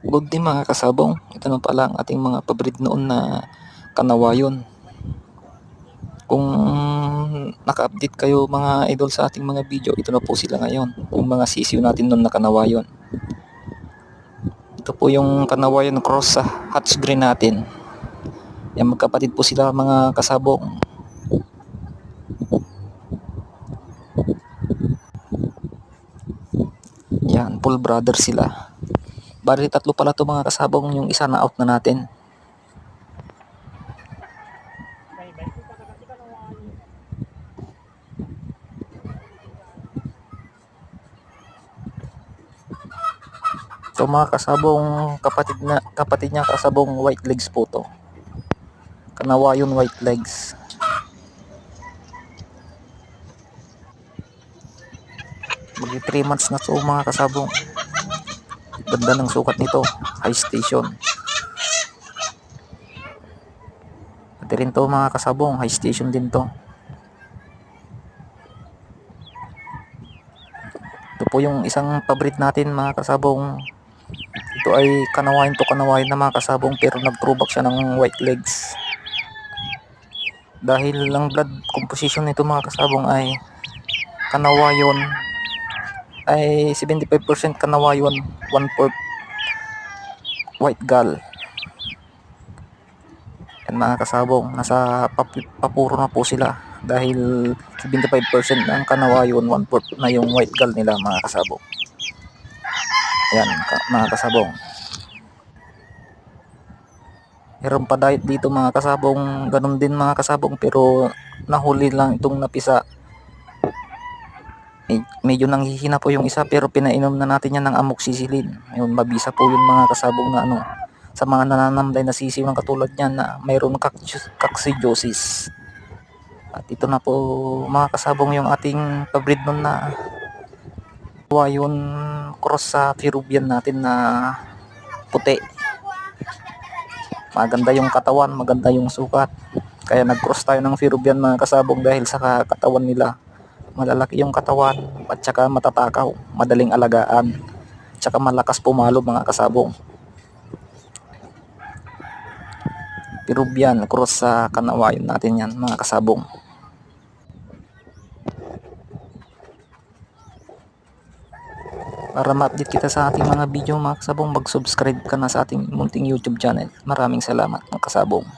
Good day mga kasabong. Ito na pala ang ating mga pabrid noon na kanawayon. Kung naka-update kayo mga idol sa ating mga video, ito na po sila ngayon. Yung mga sisiw natin noon na kanawayon. Ito po yung kanawayon cross sa Hatch Green natin. Yan, magkapatid po sila mga kasabong. Yan, full brother sila. Bali tatlo pala to mga kasabong, yung isa na out na natin. So mga kasabong, kapatid niya kasabong white legs po to. Kanawayon white legs. Magi 3 months na to mga kasabong. Ganda ng sukat nito, high station. Pati rin to mga kasabong, high station din to. Ito po yung isang pabrit natin mga kasabong. Ito ay kanawain na mga kasabong, pero nag-throwback siya ng white legs. Dahil ang blood composition nito mga kasabong ay kanawayon ay 75% kanawayon, 1/4 white gull. Yan mga kasabong, nasa papuro na po sila dahil 75% ang kanawayon, 1/4 na yung white gull nila mga kasabong. Yan mga kasabong. Meron pa diet dito mga kasabong, ganun din mga kasabong, pero nahuli lang itong napisa. Medyo nanghihina po yung isa, pero pinainom na natin yan ng amoxicillin. Ayun, mabisa po yung mga kasabong na ano, sa mga nananamlay na sisiw ng katulad niyan na mayroon coccidiosis. At ito na po mga kasabong yung ating pabrid nun na wayon cross sa Peruvian natin na puti. Maganda yung katawan, maganda yung sukat. Kaya nag-cross tayo ng Peruvian mga kasabong dahil sa katawan nila. Malalaki yung katawan at saka matatakaw, madaling alagaan, tsaka malakas pumalo mga kasabong. Peruvian cross sa kanawayon natin yan mga kasabong. Para ma-update kita sa ating mga video mga kasabong, mag-subscribe ka na sa ating munting YouTube channel. Maraming salamat mga kasabong.